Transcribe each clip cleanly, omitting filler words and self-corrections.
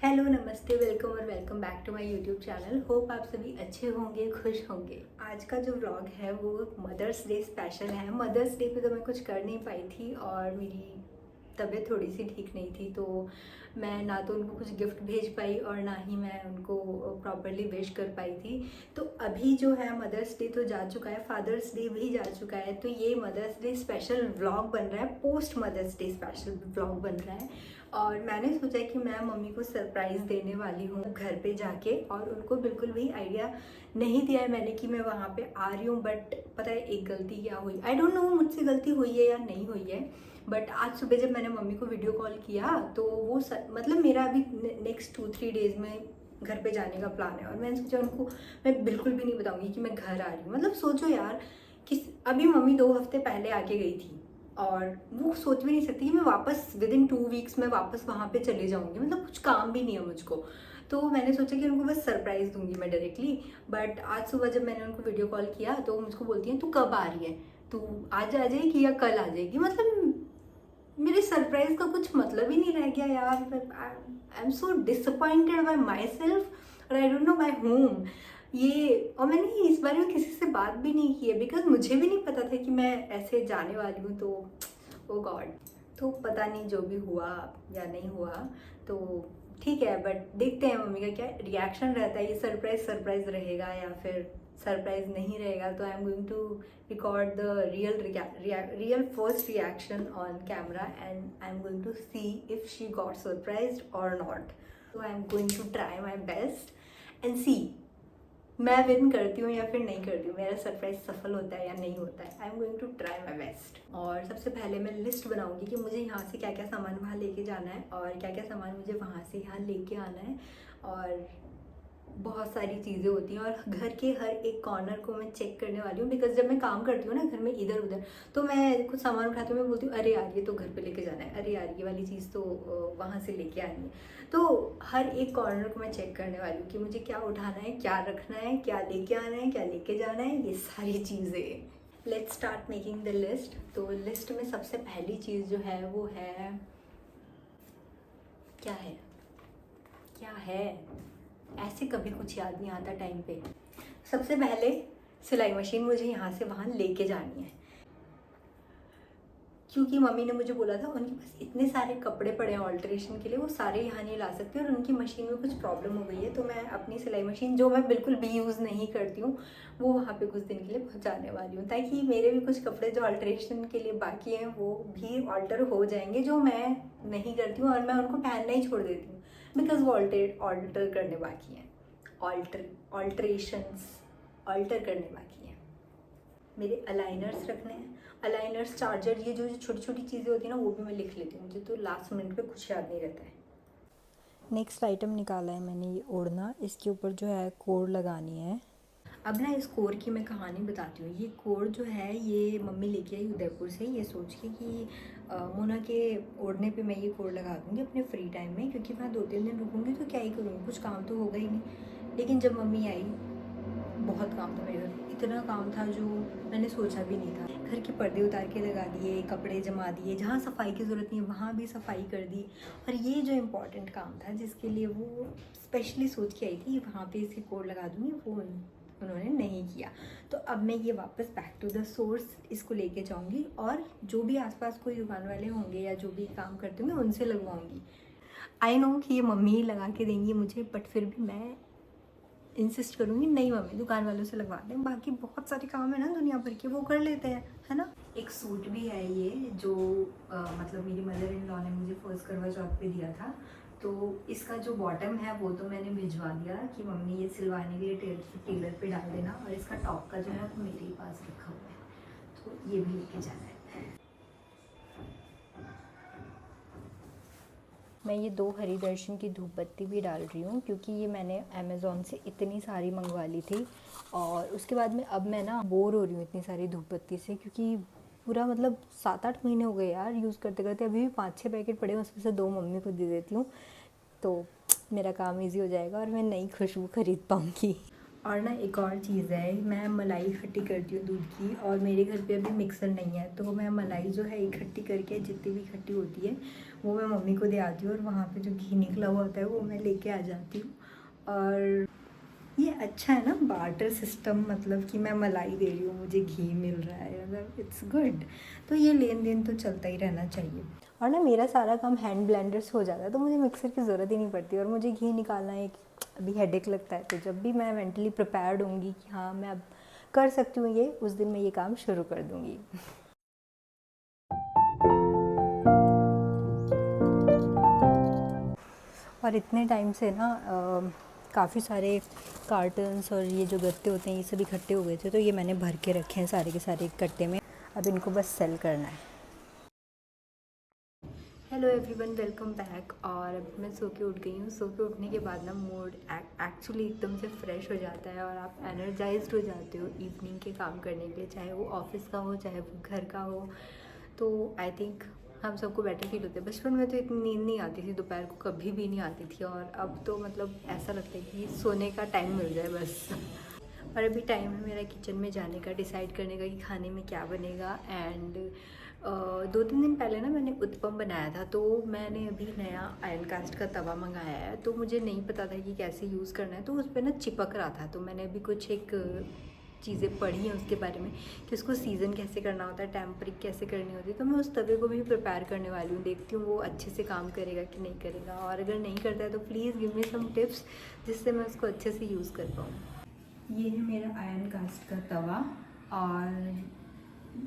Hello नमस्ते welcome और welcome back to my YouTube channel. Hope आप सभी अच्छे होंगे, खुश होंगे। आज का जो व्लॉग है वो मदर्स डे स्पेशल है। मदर्स डे पे तो मैं कुछ कर नहीं पाई थी और मेरी तबीयत थोड़ी सी ठीक नहीं थी, तो मैं ना तो उनको कुछ गिफ्ट भेज पाई और ना ही मैं उनको प्रॉपरली विश कर पाई थी। तो अभी जो है मदर्स डे तो जा चुका है, फादर्स डे भी जा चुका है, तो ये मदर्स डे स्पेशल व्लॉग बन रहा है, post mother's day special vlog बन रहा है। और मैंने सोचा कि मैं मम्मी को सरप्राइज़ देने वाली हूँ घर पे जाके, और उनको बिल्कुल भी आइडिया नहीं दिया है मैंने कि मैं वहाँ पे आ रही हूँ। बट पता है एक गलती क्या हुई, आई डोंट नो मुझसे गलती हुई है या नहीं हुई है, बट आज सुबह जब मैंने मम्मी को वीडियो कॉल किया तो वो मतलब मेरा अभी नेक्स्ट 2-3 डेज़ में घर पे जाने का प्लान है, और मैंने सोचा उनको मैं बिल्कुल भी नहीं बताऊँगी कि मैं घर आ रही हूँ। मतलब सोचो यार कि अभी मम्मी 2 हफ्ते पहले आके गई थी और वो सोच भी नहीं सकती कि मैं वापस विद इन 2 वीक्स में वापस वहाँ पे चले जाऊँगी। मतलब कुछ काम भी नहीं है मुझको, तो मैंने सोचा कि उनको बस सरप्राइज़ दूंगी मैं डायरेक्टली। बट आज सुबह जब मैंने उनको वीडियो कॉल किया तो मुझको बोलती हैं तू कब आ रही है, तू आज आ जाएगी या कल आ जाएगी। मतलब मेरे सरप्राइज का कुछ मतलब ही नहीं रह गया यार। I am so disappointed by myself और I don't know by home ये। और मैंने इस बारे में किसी से बात भी नहीं की है बिकॉज मुझे भी नहीं पता था कि मैं ऐसे जाने वाली हूँ। तो ओ गॉड, तो पता नहीं जो भी हुआ या नहीं हुआ तो ठीक है, बट देखते हैं मम्मी का क्या रिएक्शन रहता है। ये सरप्राइज सरप्राइज रहेगा या फिर सरप्राइज नहीं रहेगा। तो I am going to record the real first reaction on camera, and I'm going to see if she got surprised or not. So I'm going to try my best and see मैं win करती हूँ या फिर नहीं करती हूँ, मेरा surprise सफल होता है या नहीं होता है। I am going to try my best. और सबसे पहले मैं लिस्ट बनाऊंगी कि मुझे यहाँ से क्या क्या सामान वहाँ लेके जाना है और क्या क्या सामान मुझे वहाँ से यहाँ लेके आना है। और बहुत सारी चीज़ें होती हैं और घर के हर एक कॉर्नर को मैं चेक करने वाली हूँ बिकॉज जब मैं काम करती हूँ ना घर में इधर उधर, तो मैं कुछ सामान उठाती हूँ, मैं बोलती हूँ अरे यार ये तो घर पे लेके जाना है, अरे यार ये वाली चीज़ तो वहाँ से लेके आनी है। तो हर एक कॉर्नर को मैं चेक करने वाली हूँ कि मुझे क्या उठाना है, क्या रखना है, क्या लेके आना है, क्या लेके जाना है, ये सारी चीज़ें। Let's start making the list. तो लिस्ट में सबसे पहली चीज़ जो है वो है, क्या है क्या है, ऐसे कभी कुछ याद नहीं आता टाइम पे। सबसे पहले सिलाई मशीन मुझे यहाँ से वहाँ लेके जानी है क्योंकि मम्मी ने मुझे बोला था उनके पास इतने सारे कपड़े पड़े हैं ऑल्ट्रेशन के लिए, वो सारे यहाँ नहीं ला सकते और उनकी मशीन में कुछ प्रॉब्लम हो गई है। तो मैं अपनी सिलाई मशीन जो मैं बिल्कुल भी यूज़ नहीं करती हूँ वो वहाँ पे कुछ दिन के लिए पहुँचाने वाली हूँ, ताकि मेरे भी कुछ कपड़े जो ऑल्ट्रेशन के लिए बाकी हैं वो भी ऑल्टर हो जाएंगे, जो मैं नहीं करती हूँ और मैं उनको पहनना ही छोड़ देती हूँ बिकॉज वो ऑल्टर करने बाकी हैं, ऑल्ट्रेशंस ऑल्टर करने बाकी हैं। मेरे अलाइनर्स रखने हैं, अलाइनर्स, चार्जर, ये जो छोटी छोटी चीज़ें होती हैं ना वो भी मैं लिख लेती हूँ, मुझे तो लास्ट मिनट पे कुछ याद नहीं रहता है। नेक्स्ट आइटम निकाला है मैंने, ये ओढ़ना, इसके ऊपर जो है कोड लगानी है। अब ना इस कोर की मैं कहानी बताती हूँ। ये कोर जो है ये मम्मी लेके आई उदयपुर से, ये सोच के कि मोना के ओढ़ने पे मैं ये कोर लगा दूँगी अपने फ्री टाइम में, क्योंकि मैं 2-3 दिन रुकूँगी तो क्या ही करूँगी, कुछ काम तो होगा ही नहीं। लेकिन जब मम्मी आई बहुत काम था मेरे घर में, इतना काम था जो मैंने सोचा भी नहीं था। घर के पर्दे उतार के लगा दिए, कपड़े जमा दिए, जहाँ सफाई की ज़रूरत नहीं है वहाँ भी सफाई कर दी। और ये जो इम्पोर्टेंट काम था जिसके लिए वो स्पेशली सोच के आई थी वहाँ पे इसकी कोड लगा दूँगी, वो उन्होंने नहीं किया। तो अब मैं ये वापस बैक टू द सोर्स इसको लेके जाऊँगी और जो भी आसपास कोई दुकान वाले होंगे या जो भी काम करते होंगे उनसे लगवाऊँगी। आई नो कि ये मम्मी ही लगा के देंगी मुझे, बट फिर भी मैं इंसिस्ट करूँगी नहीं मम्मी दुकान वालों से लगवा दें, बाकी बहुत सारे काम है ना दुनिया भर के, वो कर लेते हैं, है ना। एक सूट भी है ये जो मतलब मेरी मदर इन लॉ ने मुझे फर्स्ट करवा चौथ पे दिया था। तो इसका जो बॉटम है वो तो मैंने भिजवा दिया कि मम्मी ये सिलवाने के लिए टेलर पे डाल देना, और इसका टॉप का जो है वो मेरे ही पास रखा हुआ है, तो ये भी लेके जाना है। मैं ये 2 हरी दर्शन की धूप बत्ती भी डाल रही हूँ क्योंकि ये मैंने अमेज़ोन से इतनी सारी मंगवा ली थी और उसके बाद में अब मैं ना बोर हो रही हूँ इतनी सारी धूप बत्ती से, क्योंकि पूरा मतलब 7-8 महीने हो गए यार यूज़ करते करते। अभी भी 5-6 पैकेट पड़े हैं, उसमें से 2 मम्मी को दे देती हूँ तो मेरा काम ईजी हो जाएगा और मैं नई खुशबू ख़रीद पाऊँगी। और ना एक और चीज़ है, मैं मलाई इकट्ठी करती हूँ दूध की, और मेरे घर पे अभी मिक्सर नहीं है, तो मैं मलाई जो है इकट्ठी करके जितनी भी इकट्ठी होती है वो मैं मम्मी को दे आती हूँ, और वहाँ पे जो घी निकला हुआ होता है वो मैं लेके आ जाती हूँ। और ये अच्छा है ना बार्टर सिस्टम, मतलब कि मैं मलाई दे रही हूँ, मुझे घी मिल रहा है, मतलब इट्स गुड। तो ये लेन देन तो चलता ही रहना चाहिए। और ना मेरा सारा काम हैंड ब्लेंडर से हो जाता है, तो मुझे मिक्सर की ज़रूरत ही नहीं पड़ती। और मुझे घी निकालना एक अभी हेडेक लगता है, तो जब भी मैं मेंटली प्रिपेयर्ड होंगी कि हाँ मैं अब कर सकती हूँ ये, उस दिन मैं ये काम शुरू कर दूँगी। और इतने टाइम से ना काफ़ी सारे कार्टन्स और ये जो गत्ते होते हैं ये सब इकट्ठे हो गए थे, तो ये मैंने भर के रखे हैं सारे के सारे एक कट्टे में। अब इनको बस सेल करना है। Hello everyone, welcome back. और अभी मैं सो के उठ गई हूँ। सो के उठने के बाद ना मूड एक्चुअली एकदम से फ्रेश हो जाता है, और आप एनर्जाइज्ड हो जाते हो इवनिंग के काम करने के लिए, चाहे वो ऑफिस का हो चाहे वो घर का हो। तो आई थिंक हम सबको बेटर फील होता है। बचपन में तो इतनी नींद नहीं आती थी, दोपहर को कभी भी नहीं आती थी, और अब तो मतलब ऐसा लगता है कि सोने का टाइम मिल जाए बस। और अभी टाइम है मेरा किचन में जाने का, डिसाइड करने का कि खाने में क्या बनेगा। एंड 2-3 दिन पहले ना मैंने उत्पम बनाया था, तो मैंने अभी नया आयरन कास्ट का तवा मंगाया है, तो मुझे नहीं पता था कि कैसे यूज़ करना है, तो उस पर ना चिपक रहा था। तो मैंने अभी कुछ एक चीज़ें पढ़ी हैं उसके बारे में कि उसको सीज़न कैसे करना होता है, टेम्परिंग कैसे करनी होती है। तो मैं उस तवे को भी प्रिपेयर करने वाली हूँ, देखती हूँ वो अच्छे से काम करेगा कि नहीं करेगा, और अगर नहीं करता है तो please give me some tips जिससे मैं उसको अच्छे से यूज़ कर पाऊँ। ये है मेरा आयरन कास्ट का तवा, और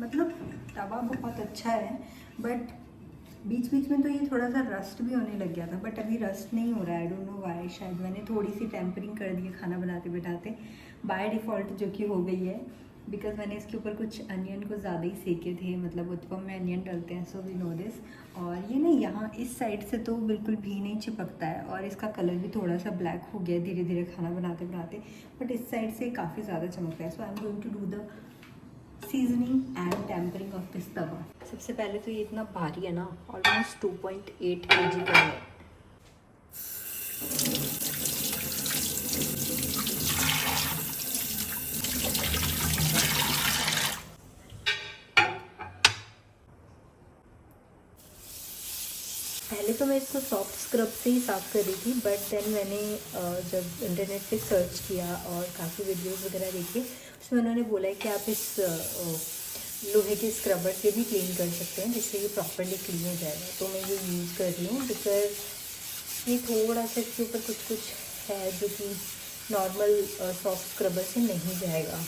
मतलब तवा बहुत अच्छा है, बट बीच बीच में तो ये थोड़ा सा रस्ट भी होने लग गया था, बट अभी रस्ट नहीं हो रहा है। आई डोंट नो व्हाई, शायद मैंने थोड़ी सी टेम्परिंग कर दी है खाना बनाते बिठाते बाय डिफ़ॉल्ट, जो कि हो गई है बिकॉज मैंने इसके ऊपर कुछ अनियन को ज़्यादा ही सेके थे। मतलब उत्पम में अनियन डलते हैं, सो वी नो दिस। और ये ना यहाँ इस साइड से तो बिल्कुल भी नहीं चिपकता है, और इसका कलर भी थोड़ा सा ब्लैक हो गया धीरे धीरे खाना बनाते बनाते, बट इस साइड से काफ़ी ज़्यादा चमकता है। So I am going to do the seasoning and tempering of this tawa. सबसे पहले तो ये इतना भारी है ना, ऑलमोस्ट 2.8 kg का है। पहले तो मैं इसको सॉफ्ट स्क्रब से ही साफ़ कर रही थी, बट देन मैंने जब इंटरनेट पे सर्च किया और काफ़ी वीडियोस वगैरह देखे, उसमें उन्होंने बोला है कि आप इस लोहे के स्क्रबर से भी क्लीन कर सकते हैं, जिससे ये प्रॉपरली क्लीन हो जाएगा। तो मैं ये यूज़ कर रही हूँ, बिकॉज ये थोड़ा सा इसके ऊपर कुछ कुछ है जो कि नॉर्मल सॉफ्ट स्क्रबर से नहीं जाएगा।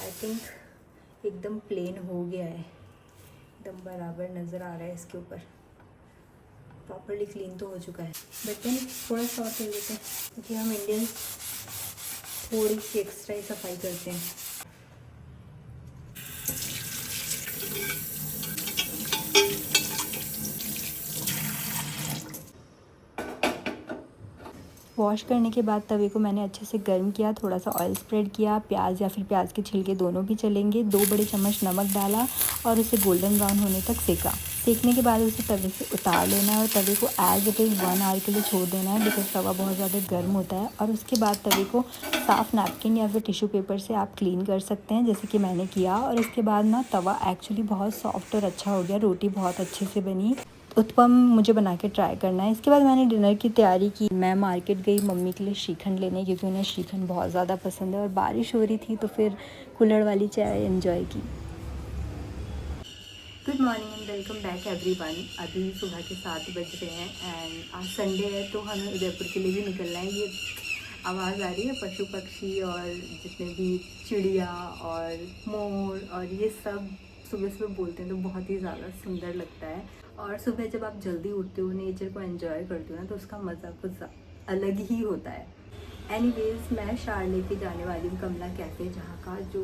आई थिंक एकदम प्लेन हो गया है, एकदम बराबर नज़र आ रहा है इसके ऊपर, प्रॉपरली क्लीन तो हो चुका है। बट देन थोड़ा सा और कर लेते हैं, क्योंकि हम इंडियंस थोड़ी सी एक्स्ट्रा ही सफाई करते हैं। वॉश करने के बाद तवे को मैंने अच्छे से गर्म किया, थोड़ा सा ऑयल स्प्रेड किया, प्याज या फिर प्याज के छिलके दोनों भी चलेंगे, 2 बड़े चम्मच नमक डाला और उसे गोल्डन ब्राउन होने तक सेका। सेकने के बाद उसे तवे से उतार लेना है और तवे को एज इट इज़ 1 आवर के लिए छोड़ देना है, बिकॉज तवा बहुत ज़्यादा गर्म होता है। और उसके बाद तवे को साफ़ नैपकिन या फिर टिश्यू पेपर से आप क्लीन कर सकते हैं, जैसे कि मैंने किया। और इसके बाद ना तवा एक्चुअली बहुत सॉफ्ट और अच्छा हो गया, रोटी बहुत अच्छे से बनी। उत्पम मुझे बना के ट्राई करना है। इसके बाद मैंने डिनर की तैयारी की। मैं मार्केट गई मम्मी के लिए श्रीखंड लेने, क्योंकि उन्हें श्रीखंड बहुत ज़्यादा पसंद है, और बारिश हो रही थी तो फिर कुल्हड़ वाली चाय एंजॉय की। Good morning and welcome back everyone. अभी सुबह के 7 बज रहे हैं, एंड आज संडे है, तो हमें उदयपुर के लिए भी निकलना है। ये आवाज़ आ रही है पशु पक्षी और जितने भी चिड़िया और मोर और ये सब सुबह सुबह बोलते हैं, तो बहुत ही ज़्यादा सुंदर लगता है। और सुबह जब आप जल्दी उठते हो, नेचर को एंजॉय करते हो ना, तो उसका मज़ा कुछ अलग ही होता है। एनीवेज, मैं शार लेके जाने वाली हूँ कमला कैफ़े, जहाँ का जो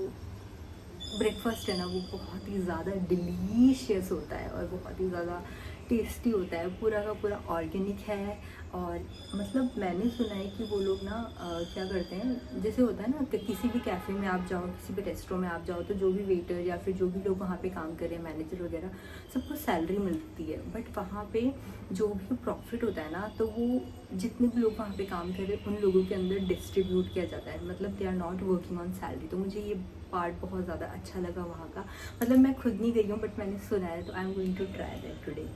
ब्रेकफास्ट है ना वो बहुत ही ज़्यादा डिलीशियस होता है और बहुत ही ज़्यादा टेस्टी होता है। पूरा का पूरा ऑर्गेनिक है, और मतलब मतलब मैंने सुना है कि वो लोग ना क्या करते हैं, जैसे होता है ना कि किसी भी कैफ़े में आप जाओ, किसी भी रेस्टोरेंट में आप जाओ, तो जो भी वेटर या फिर जो भी लोग वहाँ पे काम कर रहे हैं, मैनेजर वगैरह, सबको सैलरी मिलती है। बट वहाँ पे जो भी प्रॉफिट होता है ना, तो वो जितने भी लोग वहाँ पे काम कर रहे हैं उन लोगों के अंदर डिस्ट्रीब्यूट किया जाता है। मतलब they are not working on salary. तो मुझे ये पार्ट बहुत ज़्यादा अच्छा लगा वहाँ का। मतलब मैं खुद नहीं गई हूँ बट मैंने सुना है, तो I am going to try that today.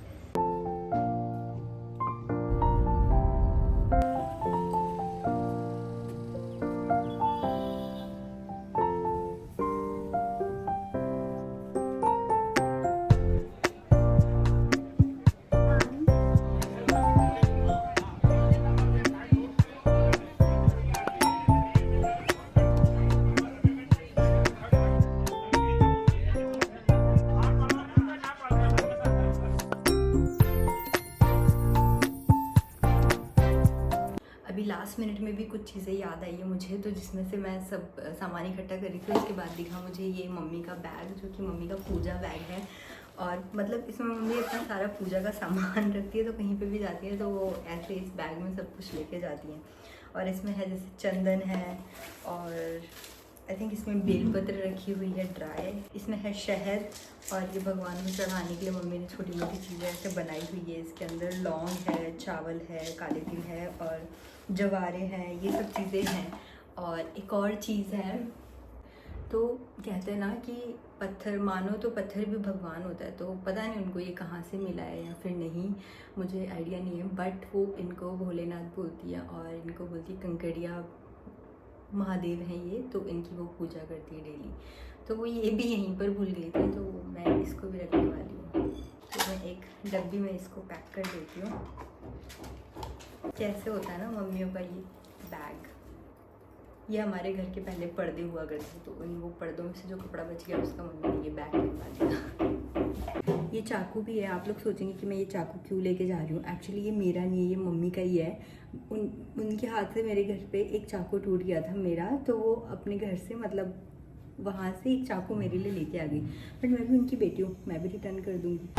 अभी लास्ट मिनट में भी कुछ चीज़ें याद आई है मुझे, तो जिसमें से मैं सब सामान इकट्ठा करी थी। उसके बाद दिखा मुझे ये मम्मी का बैग, जो कि मम्मी का पूजा बैग है। और मतलब इसमें मम्मी इतना सारा पूजा का सामान रखती है, तो कहीं पे भी जाती है तो वो ऐसे इस बैग में सब कुछ लेके जाती हैं। और इसमें है जैसे चंदन है, और आई थिंक इसमें बेलपत्र रखी हुई है ड्राई, इसमें है शहद, और ये भगवान को चढ़ाने के लिए मम्मी ने छोटी मोटी चीज़ें ऐसे बनाई हुई है। इसके अंदर लौंग है, चावल है, काले तिल है और जवारे हैं, ये सब चीज़ें हैं। और एक और चीज़ है, तो कहते हैं ना कि पत्थर मानो तो पत्थर भी भगवान होता है। तो पता नहीं उनको ये कहाँ से मिला है या फिर नहीं, मुझे आइडिया नहीं है। बट वो इनको भोलेनाथ बोलती है और इनको बोलती है कंकड़िया महादेव हैं ये, तो इनकी वो पूजा करती है डेली। तो वो ये भी यहीं पर भूल गई थी, तो मैं इसको भी रखने वाली हूँ। तो मैं एक डब्बी में इसको पैक कर देती हूँ। कैसे होता है ना मम्मियों का ये बैग, ये हमारे घर के पहले पर्दे हुआ करते थे, तो उन वो पर्दों में से जो कपड़ा बच गया उसका मम्मी ने ये बैग बनवा दिया। ये चाकू भी है। आप लोग सोचेंगे कि मैं ये चाकू क्यों लेके जा रही हूँ। एक्चुअली ये मेरा नहीं है, ये मम्मी का ही है। उनके हाथ से मेरे घर पे एक चाकू टूट गया था मेरा, तो वो अपने घर से मतलब वहाँ से एक चाकू मेरे लिए लेके आ गई। बट मैं भी उनकी बेटी हूँ, मैं भी रिटर्न कर दूँगी।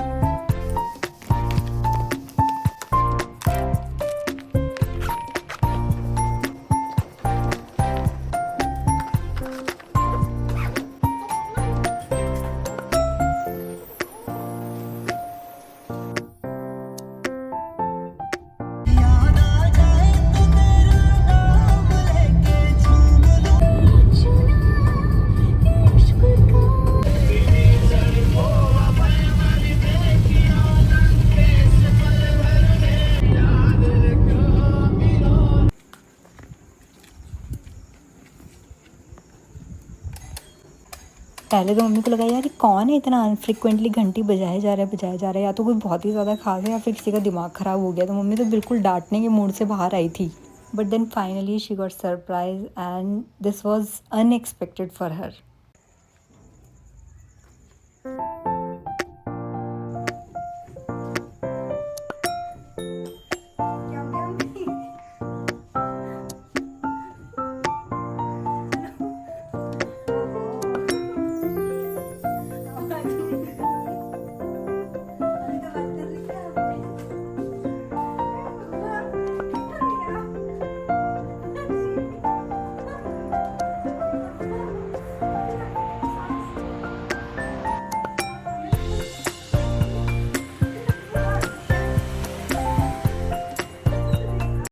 पहले तो मम्मी को लगा यार ये कौन है, इतना अनफ्रिक्वेंटली घंटी बजाया जा रहा है, या तो कोई बहुत ही ज़्यादा खास है या फिर किसी का दिमाग ख़राब हो गया। तो मम्मी तो बिल्कुल डांटने के मूड से बाहर आई थी। But then finally she got surprise and this was unexpected for her.